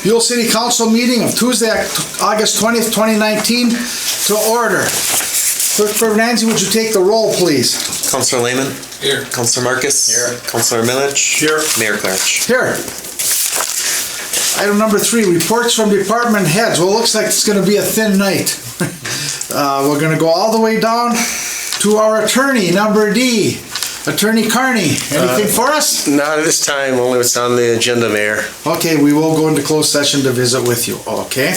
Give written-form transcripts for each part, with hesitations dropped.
Buhl City Council meeting of Tuesday, August 20th, 2019 to order. Clerk Fernandes, would you take the roll, please? Councilor Lehman? Here. Councilor Marcus? Here. Councilor Milich? Here. Mayor Clark? Here. Item number 3, reports from department heads. Well, it looks like it's going to be a thin night. We're going to go all the way down to our attorney, number D. Attorney Carney, anything for us? Not at this time, only what's on the agenda, Mayor. Okay, we will go into closed session to visit with you, okay?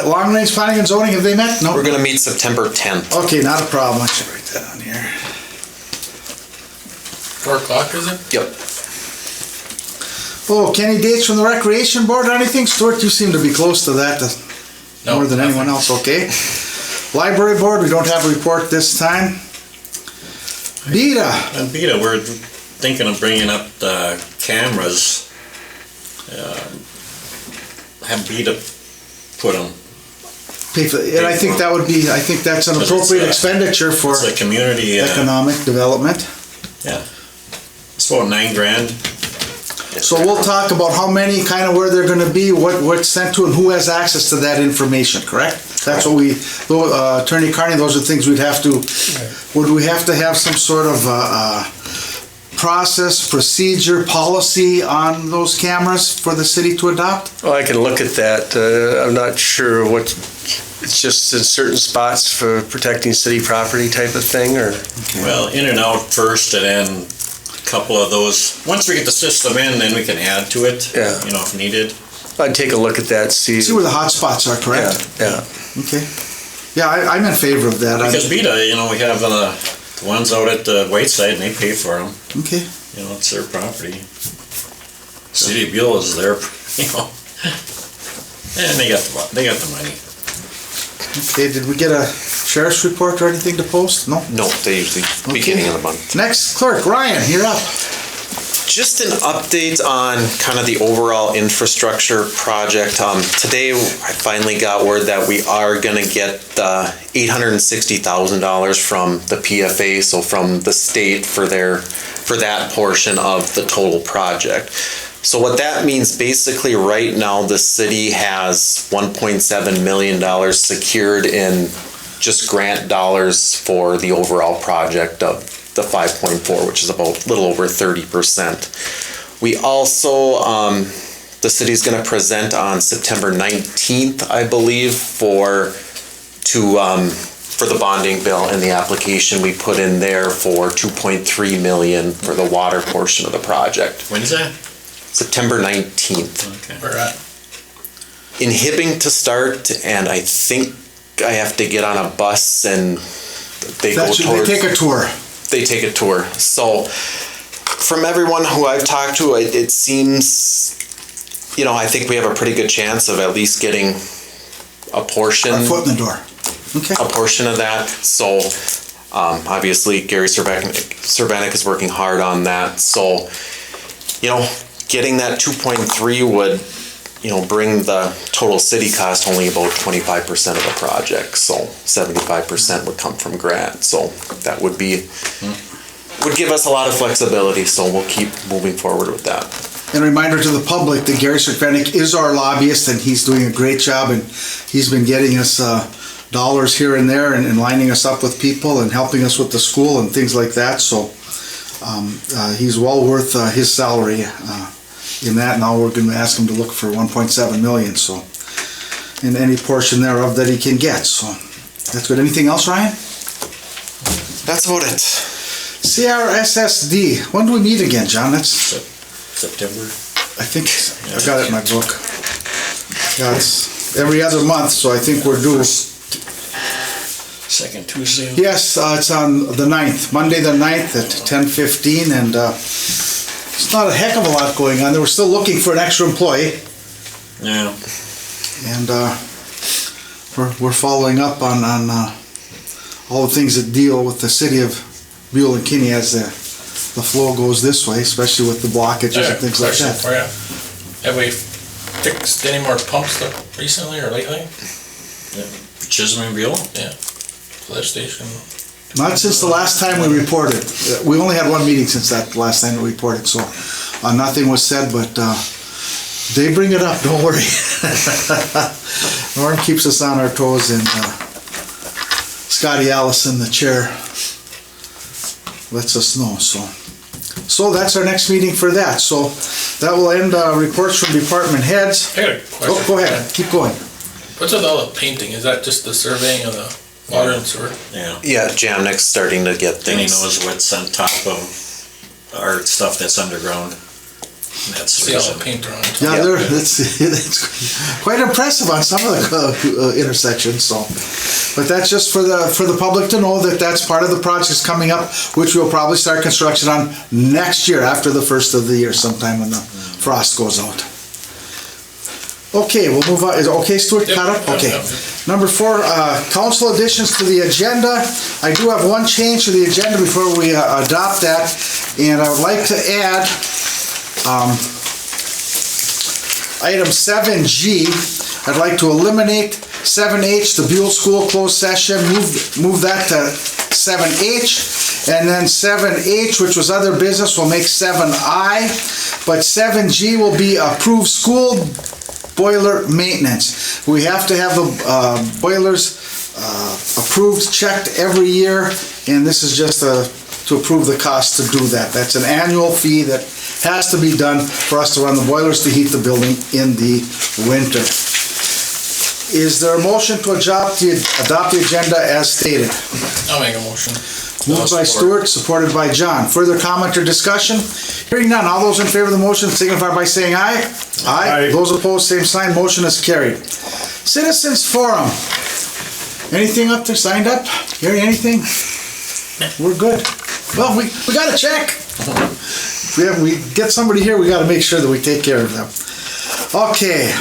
Long range planning and zoning, have they met? No. We're going to meet September 10th. Okay, not a problem. I should write that on here. 4 o'clock, is it? Yep. Oh, any dates from the Recreation Board or anything? Stuart, you seem to be close to that more than anyone else, okay? Library Board, we don't have a report this time. BETA. On BETA, we're thinking of bringing up the cameras. Have BETA put them. And I think that would be, I think that's an appropriate expenditure for It's a community economic development. Yeah, it's about $9,000. So we'll talk about how many, kind of where they're going to be, what's sent to, and who has access to that information, correct? That's what we, Attorney Carney, those are things we'd have to, would we have to have some sort of process, procedure, policy on those cameras for the city to adopt? Well, I can look at that. I'm not sure what, it's just in certain spots for protecting city property type of thing, or? Okay. Well, in and out first, and then a couple of those. Once we get the system in, then we can add to it, Yeah. you know, if needed. I'd take a look at that, see. See where the hot spots are, correct? Yeah. Okay. Yeah, I'm in favor of that. Because BETA, you know, we have the ones out at the Whiteside, and they pay for them. Okay. You know, it's their property. City of Buhl is their, you know, and they got the money. Okay, did we get a sheriff's report or anything to post? No? No, they usually beginning of the month. Next clerk, Ryan, you're up. Just an update on kind of the overall infrastructure project. Today, I finally got word that we are going to get $860,000 from the PFA, so from the state for that portion of the total project. So what that means, basically right now, the city has $1.7 million secured in just grant dollars for the overall project of the 5.4, which is about a little over 30%. We also, the city's going to present on September 19th, I believe, for the bonding bill and the application we put in there for $2.3 million for the water portion of the project. When is that? September 19th. Okay. Where at? In Hibbing to start, and I think I have to get on a bus and they They take a tour. They take a tour. So from everyone who I've talked to, it seems, you know, I think we have a pretty good chance of at least getting a portion. A foot in the door. Okay. A portion of that. So obviously Gary Cervanek is working hard on that. So, you know, getting that 2.3 would, you know, bring the total city cost only about 25% of the project. So 75% would come from grant. So that would give us a lot of flexibility. So we'll keep moving forward with that. And a reminder to the public that Gary Cervanek is our lobbyist, and he's doing a great job, and he's been getting us dollars here and there and lining us up with people and helping us with the school and things like that. So he's well worth his salary in that. Now we're going to ask him to look for 1.7 million, so, in any portion thereof that he can get. So that's good. Anything else, Ryan? That's about it. CRSSD. When do we meet again, John? That's September. I think I've got it in my book. Yeah, it's every other month, so I think we're due. Second Tuesday. Yes, it's on the 9th, Monday the 9th at 10:15, and it's not a heck of a lot going on. They were still looking for an extra employee, Yeah. and we're following up on all the things that deal with the city of Buhl and Kinney as the flow goes this way, especially with the blockages and things like that. For you. Have we fixed any more pumps recently or lately? Chisholm and Buhl? Yeah. Lift station. Not since the last time we reported. We only had one meeting since that last time we reported, so nothing was said, but They bring it up, don't worry. Norm keeps us on our toes, and Scotty Allison, the chair, lets us know, so that's our next meeting for that. So that will end reports from department heads. I got a question. Oh, go ahead, keep going. What's with all the painting? Is that just the surveying of the water and sewer? Yeah. Yeah, Jamnick's starting to get Then he things. knows what's on top of our stuff that's underground. That's the See all the reason. paint around. Yeah, Yeah. it's quite impressive on some of the intersections. So, but that's just for the public to know that that's part of the projects coming up, which we'll probably start construction on next year after the first of the year, sometime when the frost goes out. Okay, we'll move on. Is it okay, Stuart? Yep, Caught up? yep, Okay. yep. Number 4, council additions to the agenda. I do have one change to the agenda before we adopt that, and I would like to add item 7G. I'd like to eliminate 7H, the Buhl School closed session, move that to 7H, and then 7H, which was other business, will make 7I, but 7G will be approved school boiler maintenance. We have to have the boilers approved, checked every year, and this is just to approve the cost to do that. That's an annual fee that has to be done for us to run the boilers to heat the building in the winter. Is there a motion to adopt the agenda as stated? I'll make a motion. Moved by Stuart, supported by John. Further comment or discussion? Hearing none, all those in favor of the motion signify by saying aye. Aye. Those opposed, same sign, motion is carried. Citizens Forum. Anything up there signed up? Hearing anything? We're good. Well, we got to check. If we get somebody here, we got to make sure that we take care of them. Okay.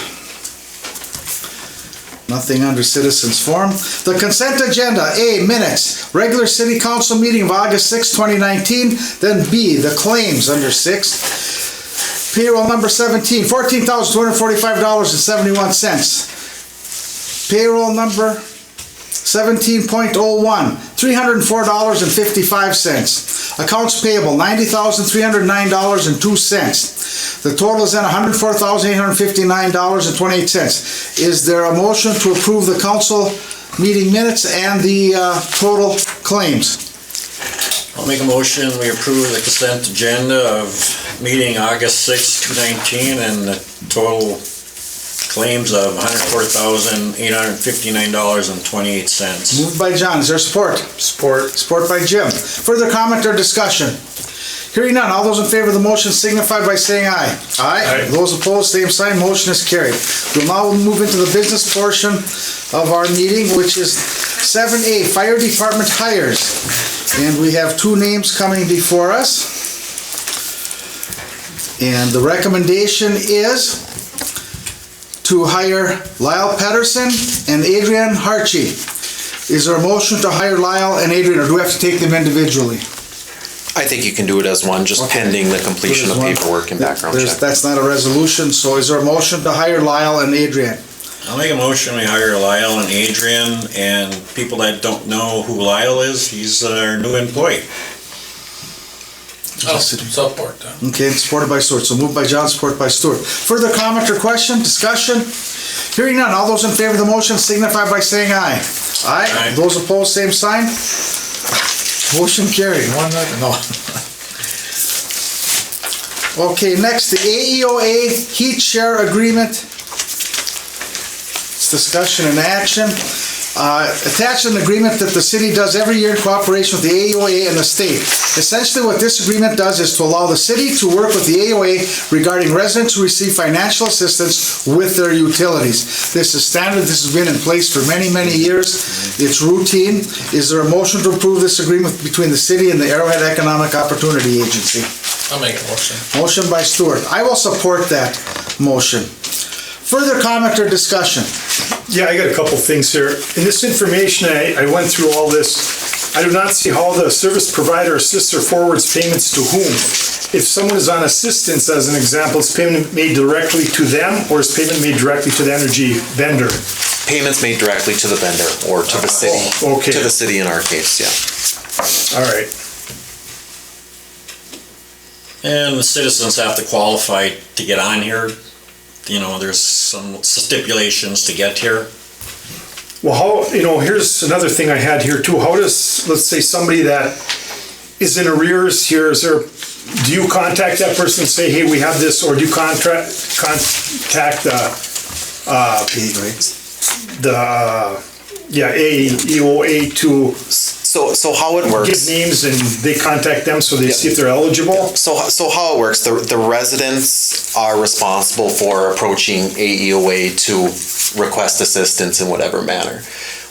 Nothing under Citizens Forum. The consent agenda. A, minutes. Regular City Council meeting of August 6, 2019. Then B, the claims under 6. Payroll number 17, $14,245.71. Payroll number 17.01, $304.55. Accounts payable, $90,309.02. The total is then $104,859.28. Is there a motion to approve the council meeting minutes and the total claims? I'll make a motion, we approve the consent agenda of meeting August 6, 2019, and the total claims of $104,859.28. Moved by John, is there support? Support. Support by Jim. Further comment or discussion? Hearing none, all those in favor of the motion signify by saying aye. Aye. Those opposed, same sign, motion is carried. We'll now move into the business portion of our meeting, which is 7A, Fire Department hires. And we have 2 names coming before us. And the recommendation is to hire Lyle Pedersen and Adrian Harchie. Is there a motion to hire Lyle and Adrian, or do we have to take them individually? I think you can do it as one, just pending the completion of paperwork and background check. That's not a resolution, so is there a motion to hire Lyle and Adrian? I'll make a motion, we hire Lyle and Adrian, and people that don't know who Lyle is, he's our new employee. I'll support that. Okay, supported by Stuart. So moved by John, supported by Stuart. Further comment or question, discussion? Hearing none, all those in favor of the motion signify by saying aye. Aye. Aye. Those opposed, same sign. Motion carried. No. Okay, next, the AEOA heat share agreement. It's discussion and action. Attached an agreement that the city does every year in cooperation with the AEOA and the state. Essentially, what this agreement does is to allow the city to work with the AEOA regarding residents who receive financial assistance with their utilities. This is standard. This has been in place for many, many years. It's routine. Is there a motion to approve this agreement between the city and the Arrowhead Economic Opportunity Agency? I'll make a motion. Motion by Stuart. I will support that motion. Further comment or discussion? Yeah, I got a couple things here. In this information, I went through all this. I do not see how the service provider assists or forwards payments to whom. If someone is on assistance, as an example, is payment made directly to them, or is payment made directly to the energy vendor? Payments made directly to the vendor or to the city. Oh, okay. To the city in our case, yeah. All right. And the citizens have to qualify to get on here there's some stipulations to get here. Well, how, here's another thing I had here too. How does, let's say somebody that is in arrears here, do you contact that person and say, hey, we have this, or do you contact AEOA to So how it works? give names and they contact them so they see if they're eligible? So how it works, the residents are responsible for approaching AEOA to request assistance in whatever manner.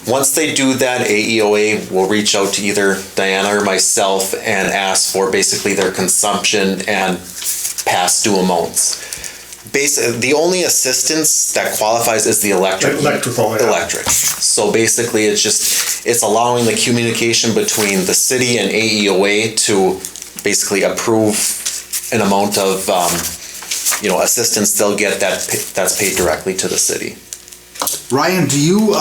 Once they do that, AEOA will reach out to either Diana or myself and ask for basically their consumption and past due amounts. The only assistance that qualifies is the electric. Electrical, yeah. Electric. So basically, it's allowing the communication between the city and AEOA to basically approve an amount of, assistance they'll get that's paid directly to the city. Ryan, do you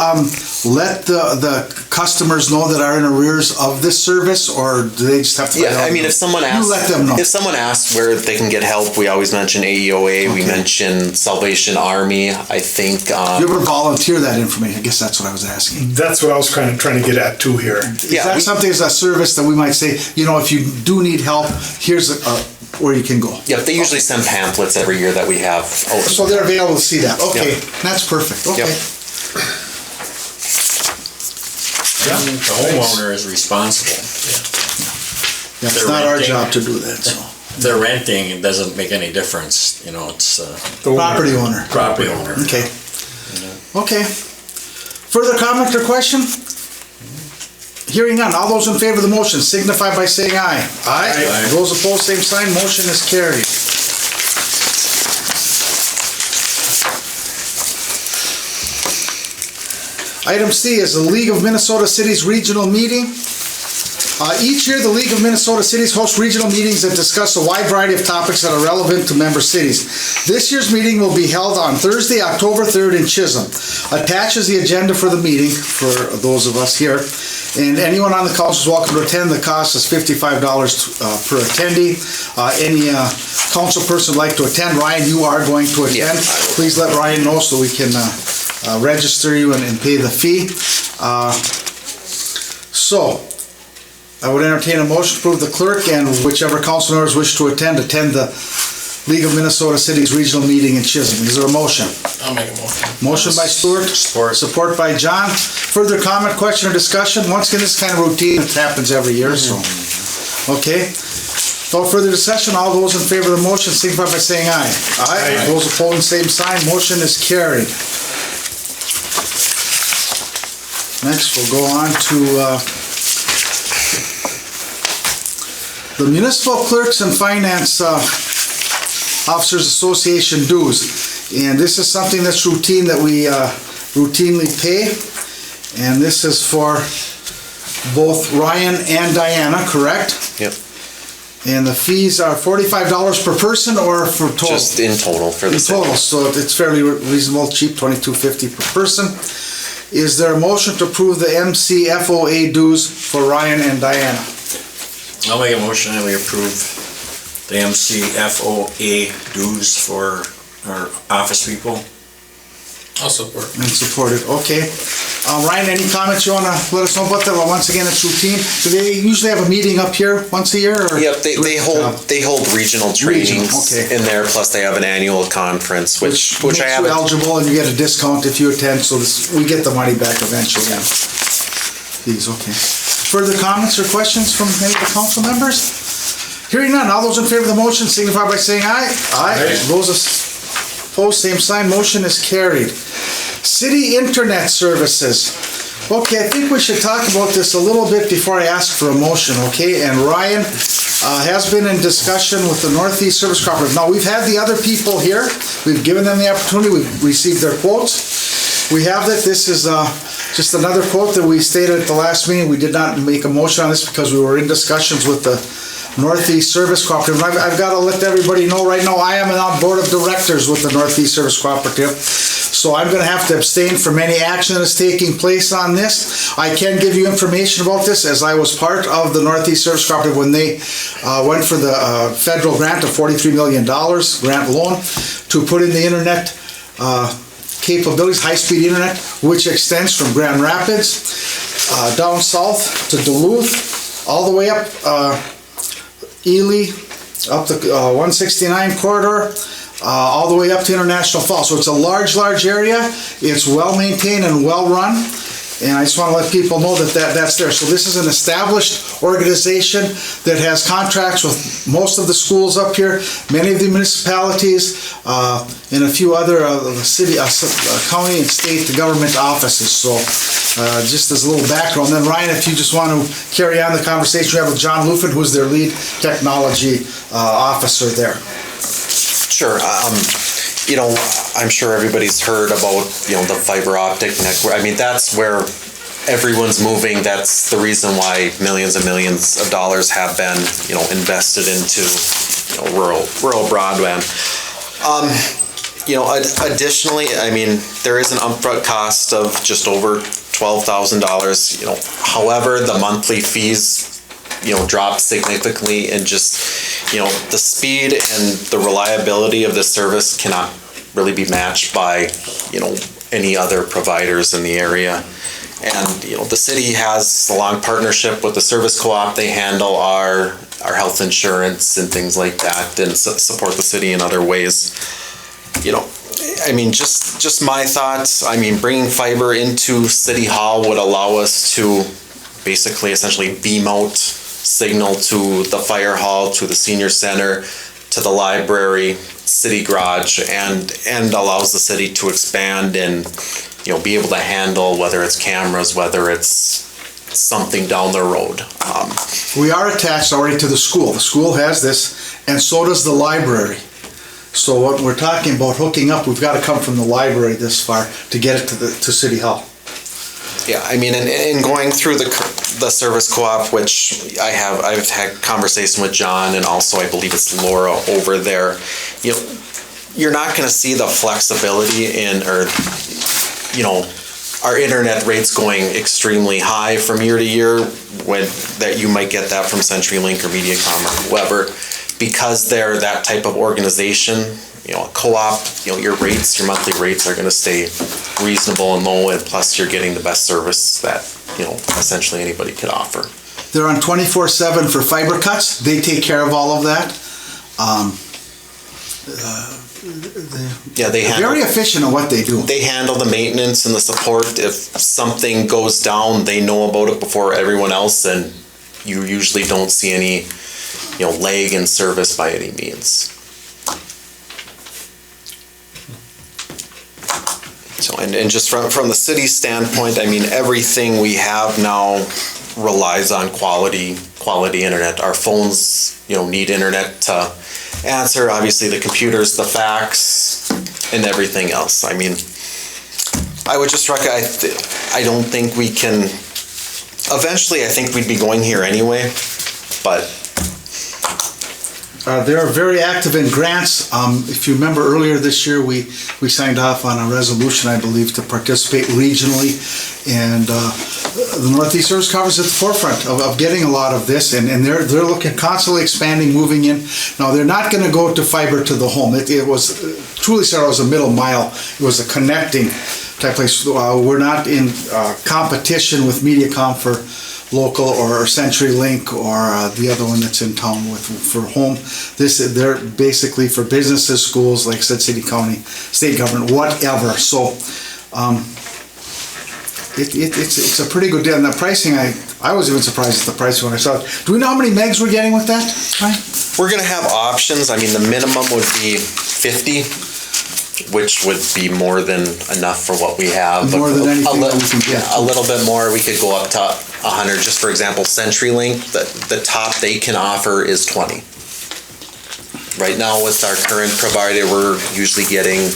let the customers know that are in arrears of this service, or do they just have to? Yeah, I mean, if someone asks, you let them know. If someone asks where they can get help, we always mention AEOA. We mention Salvation Army. I think. Do you ever volunteer that information? I guess that's what I was asking. That's what I was kind of trying to get at too here. Is that something as a service that we might say, if you do need help, here's where you can go? Yeah, they usually send pamphlets every year that we have. So they're available to see that. Okay, that's perfect. Okay. Yep. The homeowner is responsible. Yeah, it's not our job to do that, so. If they're renting, it doesn't make any difference, it's The Property owner. property owner. Okay. Okay. Further comment or question? Hearing none. All those in favor of the motion signify by saying aye. Aye. Those opposed, same sign. Motion is carried. Item C is the League of Minnesota Cities Regional Meeting. Each year, the League of Minnesota Cities hosts regional meetings that discuss a wide variety of topics that are relevant to member cities. This year's meeting will be held on Thursday, October 3rd in Chisholm. Attached is the agenda for the meeting for those of us here. And anyone on the council is welcome to attend. The cost is $55 per attendee. Any council person would like to attend, Ryan, you are going to attend. Please let Ryan know so we can register you and pay the fee. So, I would entertain a motion to approve the clerk and whichever council members wish to attend the League of Minnesota Cities Regional Meeting in Chisholm. Is there a motion? I'll make a motion. Motion by Stuart. Support by John. Further comment, question, or discussion? Once again, this is kind of routine. It happens every year, so. Okay. Without further discussion, all those in favor of the motion signify by saying aye. Aye. Those opposed, same sign. Motion is carried. Next, we'll go on to the Municipal Clerks and Finance Officers Association dues. And this is something that's routine that we routinely pay. And this is for both Ryan and Diana, correct? Yep. And the fees are $45 per person or for total? Just in total for the city. In total, so it's fairly reasonable, cheap, $22.50 per person. Is there a motion to approve the MCFOA dues for Ryan and Diana? I'll make a motion that we approve the MCFOA dues for our office people. I'll support. And supported, okay. Ryan, any comments you want to let us know about that? Well, once again, it's routine. Do they usually have a meeting up here once a year? Or? Yep, they hold regional trainings okay. in there, plus they have an annual conference, which makes I you haven't. eligible and you get a discount if you attend, so we get the money back eventually. These, okay. Further comments or questions from any of the council members? Hearing none, all those in favor of the motion signify by saying aye. Aye. Those opposed, same sign. Motion is carried. City Internet Services. Okay, I think we should talk about this a little bit before I ask for a motion, okay? And Ryan has been in discussion with the Northeast Service Cooperative. Now, we've had the other people here. We've given them the opportunity. We've received their quotes. We have that. This is just another quote that we stated at the last meeting. We did not make a motion on this because we were in discussions with the Northeast Service Cooperative. I've got to let everybody know right now, I am on board of directors with the Northeast Service Cooperative. So I'm going to have to abstain from any action that is taking place on this. I can give you information about this as I was part of the Northeast Service Cooperative when they went for the federal grant of $43 million grant loan to put in the internet capabilities, high-speed internet, which extends from Grand Rapids down south to Duluth, all the way up Ely, up the 169 corridor, all the way up to International Falls. So it's a large area. It's well-maintained and well-run. And I just want to let people know that's there. So this is an established organization that has contracts with most of the schools up here, many of the municipalities, and a few other city, county and state government offices. So just as a little background. Then Ryan, if you just want to carry on the conversation, we have with John Lufin, who's their lead technology officer there. Sure. You know, I'm sure everybody's heard about, you know, the fiber optic network. I mean, that's where everyone's moving. That's the reason why millions and millions of dollars have been, you know, invested into, you know, rural broadband. You know, additionally, I mean, there is an upfront cost of just over $12,000. You know, however, the monthly fees, you know, drop significantly, and just, you know, the speed and the reliability of the service cannot really be matched by, you know, any other providers in the area. And, you know, the city has a long partnership with the service co-op. They handle our health insurance and things like that, and support the city in other ways. You know, I mean, just my thoughts. I mean, bringing fiber into City Hall would allow us to basically essentially beam out signal to the fire hall, to the senior center, to the library, city garage, and allows the city to expand and, you know, be able to handle whether it's cameras, whether it's something down the road. We are attached already to the school. The school has this, and so does the library. So what we're talking about hooking up, we've got to come from the library this far to get it to City Hall. Yeah, I mean, in going through the service co-op, which I've had conversation with John, and also I believe it's Laura over there. You know, you're not going to see the flexibility or our internet rates going extremely high from year to year that you might get that from CenturyLink or Mediacom or whoever, because they're that type of organization. You know, a co-op, you know, your monthly rates are going to stay reasonable and low, and plus you're getting the best service that, you know, essentially anybody could offer. They're on 24/7 for fiber cuts. They take care of all of that. They're very efficient in what they do. They handle the maintenance and the support. If something goes down, they know about it before everyone else, and you usually don't see any, you know, lag in service by any means. So, and just from the city standpoint, I mean, everything we have now relies on quality internet. Our phones, you know, need internet to answer. Obviously, the computers, the fax, and everything else. I mean, I would just recommend. I don't think we can. Eventually, I think we'd be going here anyway, but. They're very active in grants. If you remember earlier this year, we signed off on a resolution, I believe, to participate regionally, and the Northeast Service Conference is at the forefront of getting a lot of this, and they're looking, constantly expanding, moving in. Now, they're not going to go to fiber to the home. It was truly started as a middle mile. It was a connecting type place. We're not in competition with Mediacom for local or CenturyLink or the other one that's in town for home. They're basically for businesses, schools, like I said, city, county, state government, whatever. So it's a pretty good deal. And the pricing, I was even surprised at the price when I saw it. Do we know how many megs we're getting with that? Right? We're going to have options. I mean, the minimum would be 50, which would be more than enough for what we have. More than anything that we can get. A little bit more, we could go up to 100. Just for example, CenturyLink, the top they can offer is 20. Right now with our current provider, we're usually getting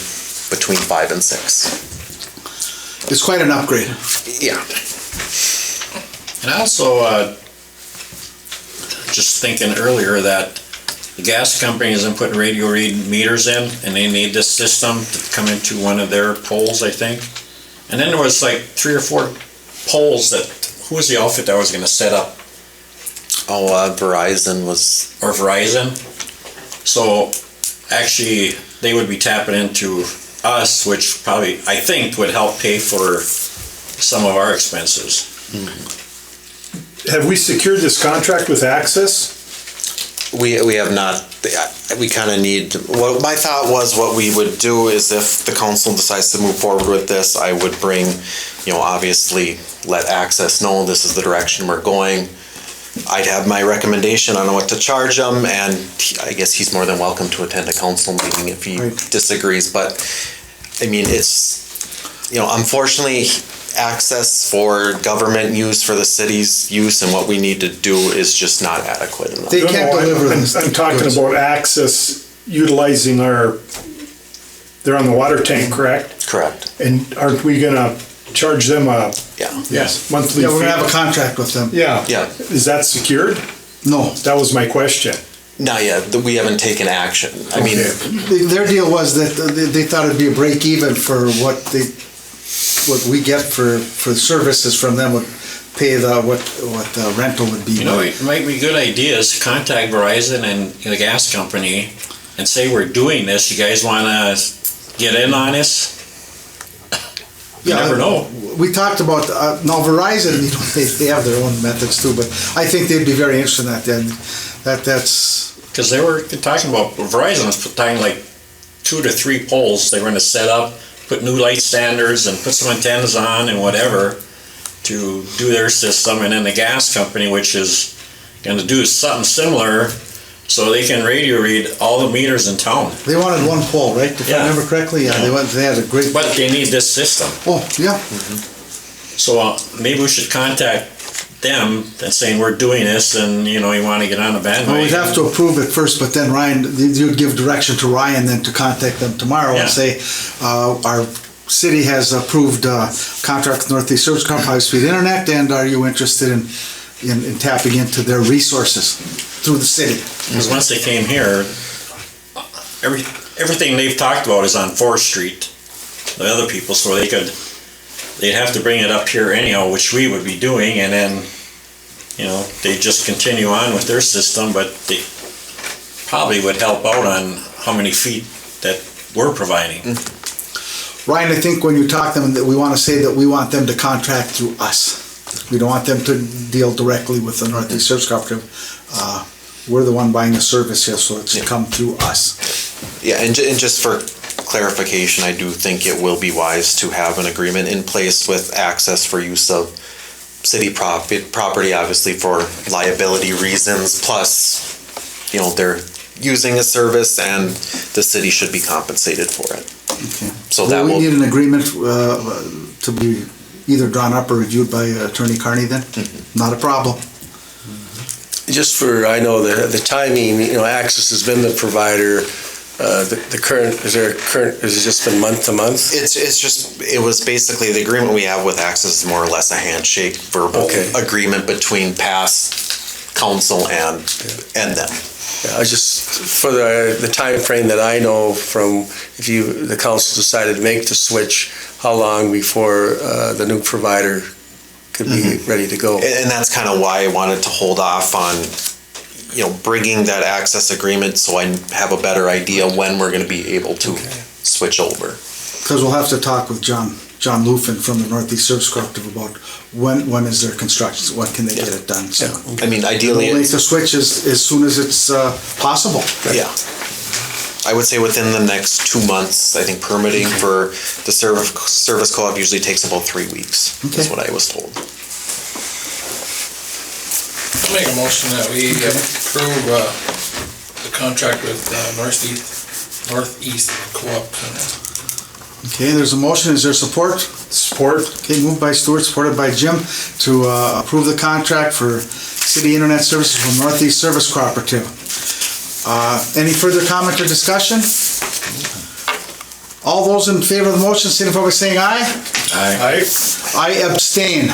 between 5 and 6. It's quite an upgrade. Yeah. And I also, just thinking earlier that the gas company isn't putting radio read meters in, and they need this system to come into one of their poles, I think. And then there was like 3 or 4 poles that, who was the outfit that was gonna set up? Oh, Verizon was. Or Verizon. So actually, they would be tapping into us, which probably, I think, would help pay for some of our expenses. Have we secured this contract with Access? We have not, we kind of need, what my thought was, what we would do is if the council decides to move forward with this, I would bring, obviously let Access know this is the direction we're going. I'd have my recommendation on what to charge them, and I guess he's more than welcome to attend a council meeting if he disagrees, but I mean, it's, unfortunately, access for government use, for the city's use, and what we need to do is just not adequate enough. They can't deliver this. I'm talking about Access utilizing they're on the water tank, correct? Correct. And aren't we gonna charge them a Yeah. monthly Yeah, we're gonna fee? have a contract with them. Yeah. Yeah. Is that secured? No. That was my question. Not yet. We haven't taken action. I mean, Their deal was that they thought it'd be a break even for what we get for services from them would pay what the rental would be. It might be a good idea is to contact Verizon and the gas company and say, we're doing this, you guys wanna get in on this? You never know. We talked about, now Verizon, they have their own methods too, but I think they'd be very interested in that then. That's. Because they were talking about, Verizon was talking like 2 to 3 poles they were gonna set up, put new light standards and put some antennas on and whatever to do their system, and then the gas company, which is gonna do something similar, so they can radio read all the meters in town. They wanted one pole, right? If I Yeah. remember correctly, yeah, they had a great. But they need this system. Oh, yeah. So maybe we should contact them and saying we're doing this and, you want to get on the bandwagon. Well, we'd have to approve it first, but then Ryan, you'd give direction to Ryan then to contact them tomorrow and Yeah. say, our city has approved contract with Northeast Service Company, high-speed internet, and are you interested in tapping into their resources through the city? Because once they came here, everything they've talked about is on 4th Street, the other people, so they'd have to bring it up here anyhow, which we would be doing, and then, they just continue on with their system, but they probably would help out on how many feet that we're providing. Ryan, I think when you talk to them, that we want to say that we want them to contract through us. We don't want them to deal directly with the Northeast Service Cooperative. We're the one buying the service here, so it's come through us. yeah, and just for clarification, I do think it will be wise to have an agreement in place with Access for use of city property, obviously for liability reasons, plus, they're using a service and the city should be compensated for it. Okay. So that We will, need an agreement to be either drawn up or reviewed by Attorney Carney then? Not a problem. Just for, I know the timing, Access has been the provider. The current, has it just been month to month? it was basically the agreement we have with Access is more or less a handshake verbal Okay. agreement between past council and them. Yeah, I just, for the time frame that I know from, if the council decided to make the switch, how long before the new provider could be ready to go? And that's kind of why I wanted to hold off on, bringing that access agreement so I have a better idea when we're going to be able to switch over. Because we'll have to talk with John Lufin from the Northeast Service Cooperative about when is their construction, when can they get it done, so. I mean, ideally, We'll make the switch as soon as it's possible. yeah. I would say within the next 2 months. I think permitting for the service co-op usually takes about 3 weeks, is Okay. what I was told. I'll make a motion that we approve the contract with Northeast Co-op. Okay, there's a motion, is there support? Support? Okay, moved by Stuart, supported by Jim, to approve the contract for city internet services from Northeast Service Cooperative. Any further comment or discussion? All those in favor of the motion, signify by saying aye. Aye. I abstain.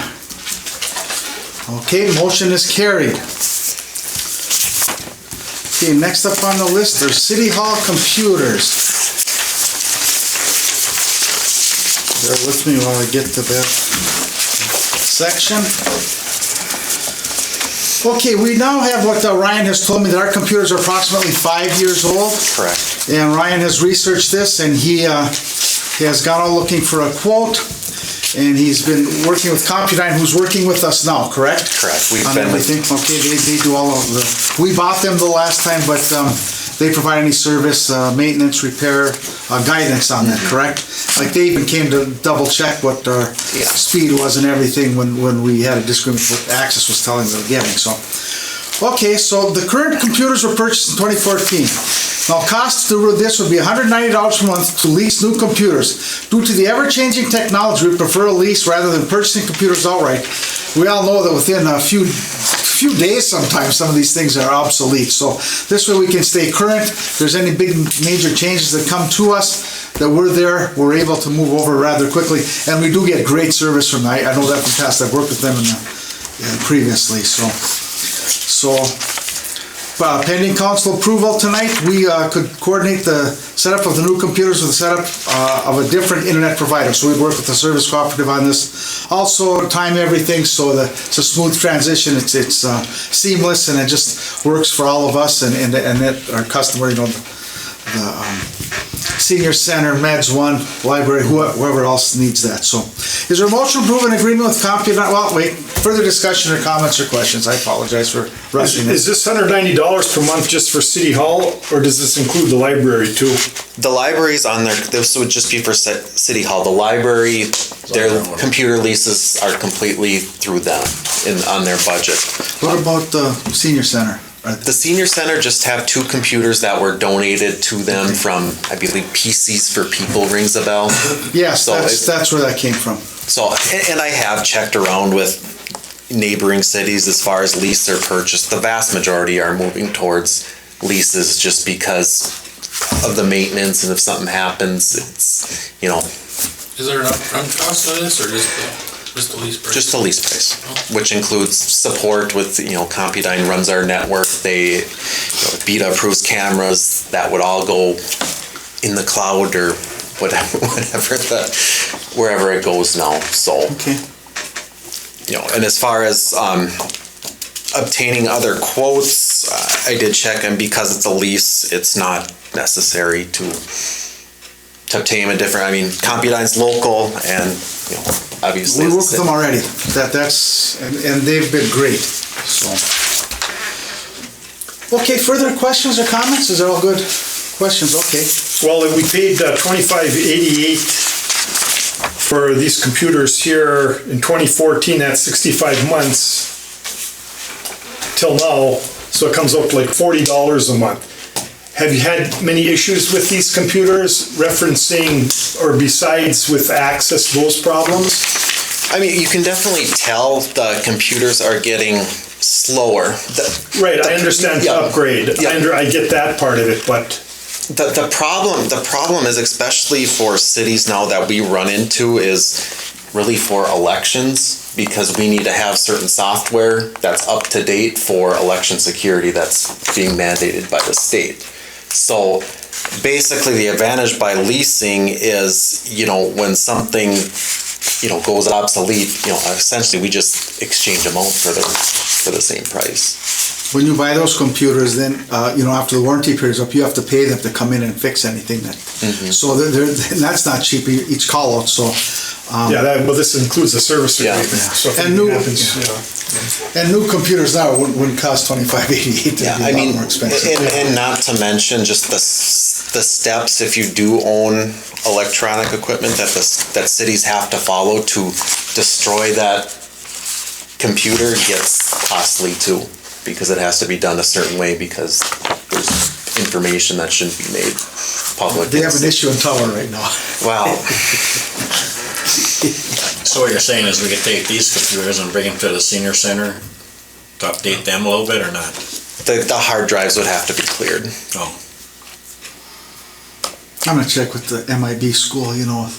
Okay, motion is carried. Okay, next up on the list are City Hall computers. Bear with me while I get to that section. Okay, we now have what Ryan has told me, that our computers are approximately 5 years old. Correct. And Ryan has researched this, and he has gone out looking for a quote, and he's been working with Compudyne, who's working with us now, correct? Correct. We've On been with everything. Okay, they do all of the, we bought them the last time, but they provide any service, maintenance, repair, guidance on that, correct? Like they even came to double check what our speed was and everything when we had a disagreement with what Access was telling them getting, so. Okay, so the current computers were purchased in 2014. Now, cost to this would be $190 per month to lease new computers. Due to the ever-changing technology, we prefer a lease rather than purchasing computers outright. We all know that within a few days sometimes some of these things are obsolete. So this way we can stay current. If there's any big major changes that come to us, that we're able to move over rather quickly. And we do get great service from them. I know that from past. I've worked with them previously. So pending council approval tonight, we could coordinate the setup of the new computers with the setup of a different internet provider. So we'd work with the service cooperative on this. Also time everything so that it's a smooth transition. It's seamless and it just works for all of us and that our customer, you know, the senior center, Meds 1, library, whoever else needs that. So is there a motion to approve an agreement with Compudyne? Well, wait, further discussion or comments or questions? I apologize for rushing Is this $190 per month just for City Hall, or does this include the library too? the library's on there. This would just be for City Hall. The library, their computer leases are completely through them on their budget. What about the senior center? The senior center just have 2 computers that were donated to them from, I believe, PCs for People rings a bell. Yes, So that's where that came from. So, and I have checked around with neighboring cities as far as lease or purchase. The vast majority are moving towards leases just because of the maintenance, and if something happens, it's, you know. Is there an upfront cost to this, or just the lease price? Just the lease price, which includes support with, you know, Compudyne runs our network. They, Beta approves cameras, that would all go in the cloud or whatever wherever it goes now, so. Okay. You know, and as far as obtaining other quotes, I did check, and because it's a lease, it's not necessary to obtain a different, I mean, Compudyne's local, and, you know, obviously. We work with them already. That's and they've been great, so. Okay, further questions or comments? Is that all good? Questions, okay. Well, we paid $25.88 for these computers here in 2014, that's 65 months till now, so it comes up to like $40 a month. Have you had many issues with these computers referencing or besides with Access, those problems? I mean, you can definitely tell the computers are getting slower. Right, I understand the upgrade. Yeah. I get that part of it, but The problem is, especially for cities now that we run into, is really for elections, because we need to have certain software that's up to date for election security that's being mandated by the state. So basically the advantage by leasing is, you know, when something, you know, goes obsolete, you know, essentially we just exchange them out for the same price. When you buy those computers, then, you know, after the warranty period's up, you have to pay them to come in and fix anything that, so that's not cheap, each call out, so. well, this includes the service agreement. So if And anything new- happens, And new computers now wouldn't cost $25.88, Yeah, they'd I be a mean, lot more expensive. and not to mention just the steps, if you do own electronic equipment, that cities have to follow to destroy that computer gets costly too, because it has to be done a certain way, because there's information that shouldn't be made public. They have an issue in Tower right now. Wow. So what you're saying is we could take these computers and bring them to the senior center to update them a little bit, or not? The hard drives would have to be cleared. Oh, I'm gonna check with the MIB school, you know,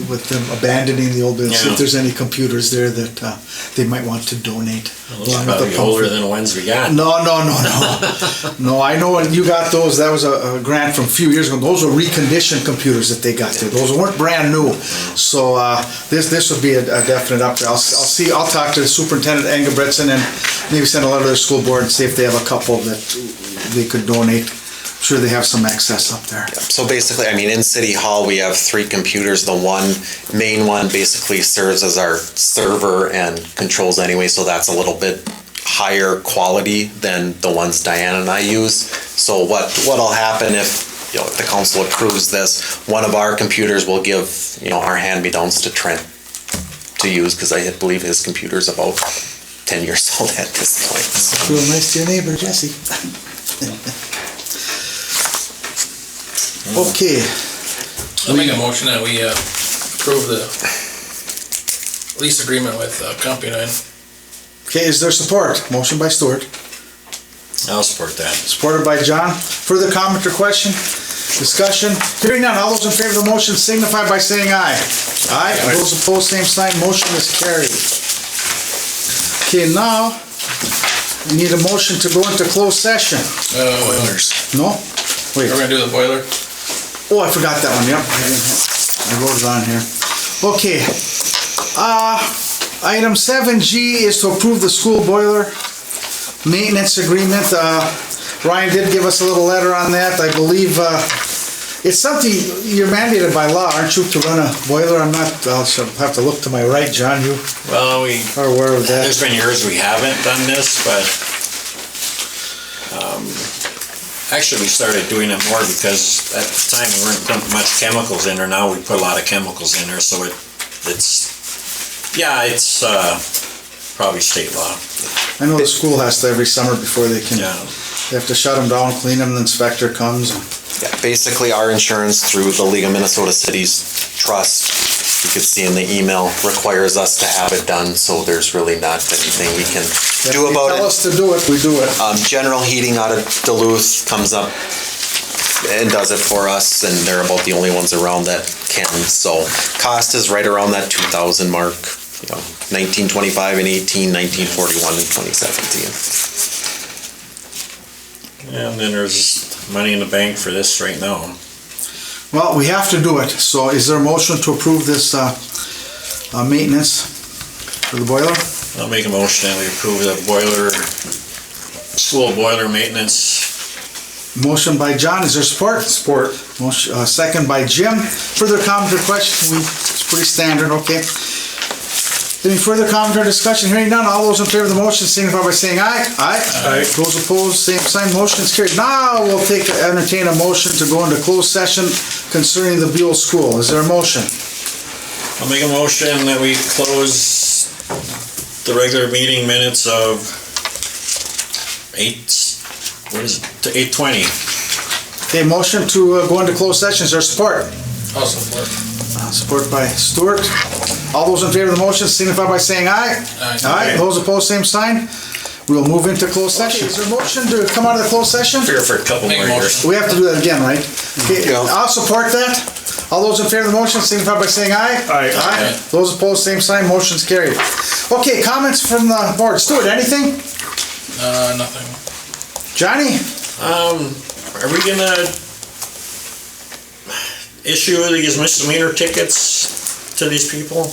with them abandoning the old building, see if Yeah. there's any computers there that they might want to donate. well, those are probably older than the ones we got. No. No, I know when you got those, that was a grant from a few years ago. Those were reconditioned computers that they got there. Those weren't brand new. So this would be a definite upgrade. I'll talk to the superintendent, Engelbretson, and maybe send a letter to the school board and see if they have a couple that they could donate. sure they have some excess up there. So basically, I mean, in City Hall, we have 3 computers. The main one basically serves as our server and controls anyway, so that's a little bit higher quality than the ones Diane and I use. So what'll happen if, if the council approves this, one of our computers will give, our hand-me-downs to Trent to use, because I believe his computer's about 10 years old at this point. So. Real nice to your neighbor, Jesse. Okay. I'll make a motion that we approve the lease agreement with Compunine. Okay, is there support? Motion by Stuart, I'll support that. supported by John. Further comment or question? Discussion? Hearing none, all those in favor of the motion signify by saying aye. Aye. Those opposed, same sign. Motion is carried. Okay, now, we need a motion to go into closed session. No? Wait. We're gonna do the boiler. Oh, I forgot that one, yep. I wrote it on here. Okay. Item 7G is to approve the school boiler maintenance agreement. Ryan did give us a little letter on that. I believe it's something you're mandated by law, aren't you, to run a boiler? I'll have to look to my right, John. You Well, we, are aware of that. there's been years we haven't done this, but actually we started doing it more because at the time we weren't putting much chemicals in there. Now we put a lot of chemicals in there, so it's probably state law. I know the school has to every summer before they can. Yeah. They have to shut them down, clean them, the inspector comes. Yeah, basically, our insurance through the League of Minnesota Cities Trust, you could see in the email, requires us to have it done, so there's really not anything we can do about They tell it. us to do it, we do it. General Heating out of Duluth comes up and does it for us, and they're about the only ones around that can. So cost is right around that 2,000 mark, 1925 and 18, 1941 and 2017. And then there's money in the bank for this right now. Well, we have to do it, so is there a motion to approve this maintenance for the boiler? I'll make a motion that we approve the school boiler maintenance. Motion by John, is there support? Support. Motion, second by Jim. Further comment or question? It's pretty standard, okay. Any further comment or discussion? Hearing none, all those in favor of the motion signify by saying aye. Aye. Aye. Those opposed, same sign. Motion is carried. Now we'll entertain a motion to go into closed session concerning the Buhl School. Is there a motion? I'll make a motion that we close the regular meeting minutes of 8:20. Okay, motion to go into closed session. Is there support? I'll support. Support by Stuart. All those in favor of the motion signify by saying aye. Aye. Aye. Those opposed, same sign. We'll move into closed session. Is there a motion to come out of the closed session? Here for a couple Make more a years. motion. We have to do that again, right? Okay, Yeah. I'll support that. All those in favor of the motion signify by saying aye. Aye. Aye. Those opposed, same sign. Motion's carried. Okay, comments from the board. Stuart, anything? Nothing. Johnny? Are we gonna issue these misdemeanor tickets to these people?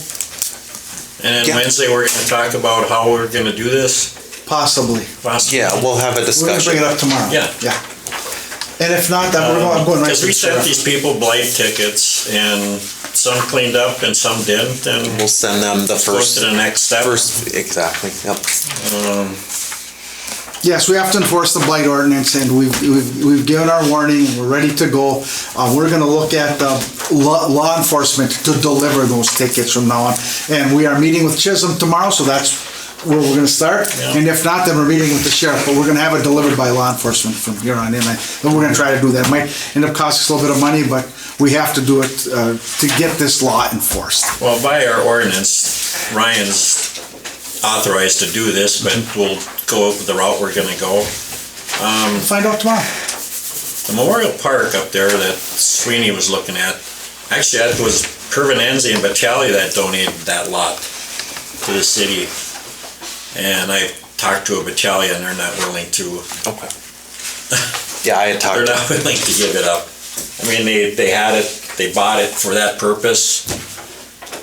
And then Yeah. Wednesday, we're gonna talk about how we're gonna do this? Possibly. Possibly. Yeah, we'll have a We're gonna discussion. bring it up tomorrow. Yeah. Yeah. And if not, then I'm going right Because to we the sent sheriff. these people blight tickets, and some cleaned up and some didn't, and We'll send them the goes first, to the next step. exactly, yep. Yes, we have to enforce the blight ordinance, and we've given our warning, and we're ready to go. We're gonna look at law enforcement to deliver those tickets from now on. And we are meeting with Chisholm tomorrow, so that's where we're gonna start. Yeah. And if not, then we're meeting with the sheriff, but we're gonna have it delivered by law enforcement from here on in. And we're gonna try to do that. Might end up costing us a little bit of money, but we have to do it to get this law enforced. Well, by our ordinance, Ryan's authorized to do this, but we'll go the route we're gonna go. Find out tomorrow. The Memorial Park up there that Sweeney was looking at, actually that was Pervenenzi and Battaglia that donated that lot to the city. And I talked to a Battaglia and they're not willing to, Okay. Yeah, I had they're talked, not willing to give it up. I mean, they had it, they bought it for that purpose.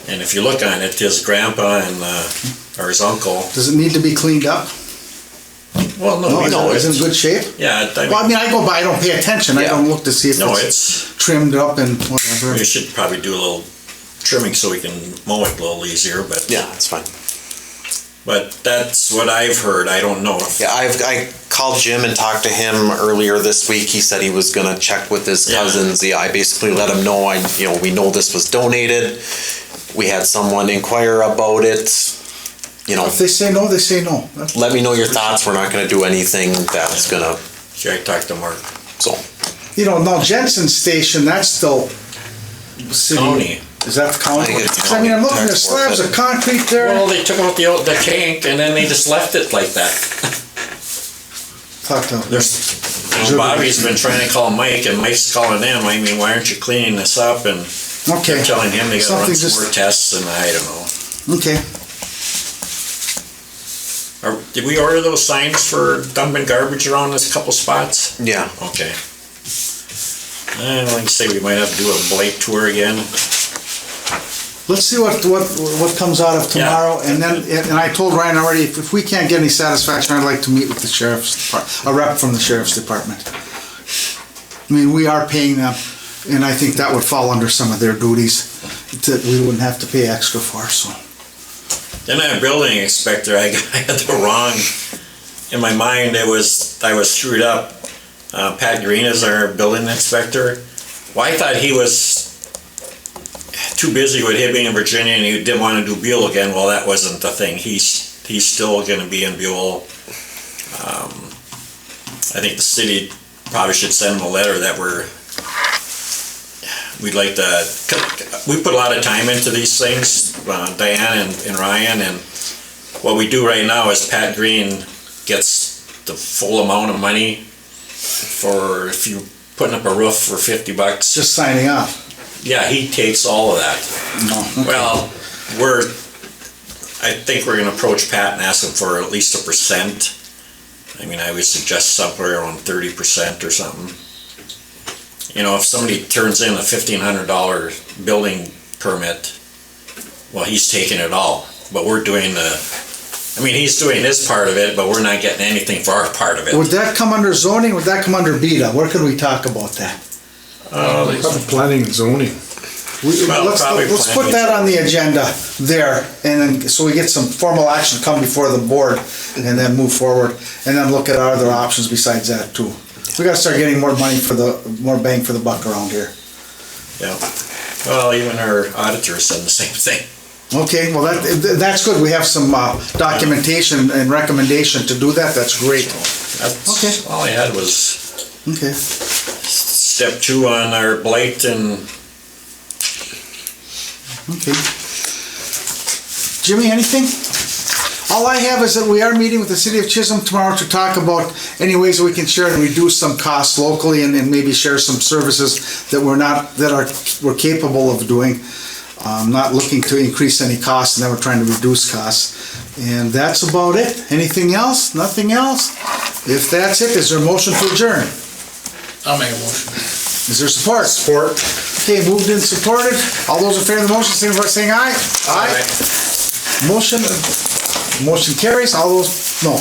And if you look on it, his grandpa and, or his uncle, Does it need to be cleaned up? Well, No, it's in good shape? Yeah, Well, I mean, I go by, I don't pay attention, I Yeah. don't look to see if No, it's it's, trimmed up and whatever. we should probably do a little trimming so we can mow it a little easier, but. Yeah, that's fine. But that's what I've heard, I don't know if. Yeah, I called Jim and talked to him earlier this week. He said he was gonna check with his Yeah. cousins. Yeah, I basically let him know, we know this was donated. We had someone inquire about it. If they say no, they say no. Let me know your thoughts. We're not gonna do anything that's gonna, Should I talk to Mark? so. Now Jensen Station, that's still city. County. Is that the county? I think it's 'Cause I mean, I'm looking at tax slabs forfeit. of concrete there. Well, they took out the tank and then they just left it like that. Talk to Bobby's been trying to call Mike and Mike's calling them. I mean, why aren't you cleaning this up? And Okay, they're telling him they gotta run Something some just- more tests and I don't know. okay. Did we order those signs for dumping garbage around this couple spots? Yeah. Okay. Like I say, we might have to do a blight tour again. Let's see what comes out of tomorrow, and then, and I told Ryan already, if we can't get any satisfaction, I'd like to meet with the sheriff's department, a rep from the sheriff's department. I mean, we are paying them, and I think that would fall under some of their duties that we wouldn't have to pay extra for, so. Then that building inspector, I had the wrong, in my mind, I was screwed up. Pat Green is our building inspector. Well, I thought he was too busy with him being in Virginia and he didn't want to do Buhl again. Well, that wasn't the thing. He's still going to be in Buhl. I think the city probably should send him a letter that we'd like to, we put a lot of time into these things, Diane and Ryan, and what we do right now is Pat Green gets the full amount of money for if you're putting up a roof for $50. Just signing off. Yeah, he takes all of that. No, okay. Well, I think we're gonna approach Pat and ask him for at least 1%. I mean, I would suggest somewhere around 30% or something. If somebody turns in a $1,500 building permit, well, he's taking it all. But we're doing he's doing his part of it, but we're not getting anything for our part of it. Would that come under zoning, would that come under BETA? Where could we talk about that? Probably planning and zoning. Let's put that on the agenda there, and then, so we get some formal action come before the board, and then move forward, and then look at our other options besides that too. We gotta start getting more bang for the buck around here. Yeah. Well, even our auditors said the same thing. Okay, well, that's good, we have some documentation and recommendation to do that, that's great. Okay. All I had was Okay, step 2 on our blight and okay. Jimmy, anything? All I have is that we are meeting with the city of Chisholm tomorrow to talk about any ways that we can share and reduce some costs locally and maybe share some services that we're capable of doing. Not looking to increase any costs, and then we're trying to reduce costs. And that's about it. Anything else? Nothing else? If that's it, is there a motion to adjourn? I'll make a motion. Is there support? Support. Okay, moved and supported. All those in favor of the motion, signify by saying aye. Aye. Motion carries. All those, no.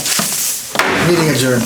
Meeting adjourned.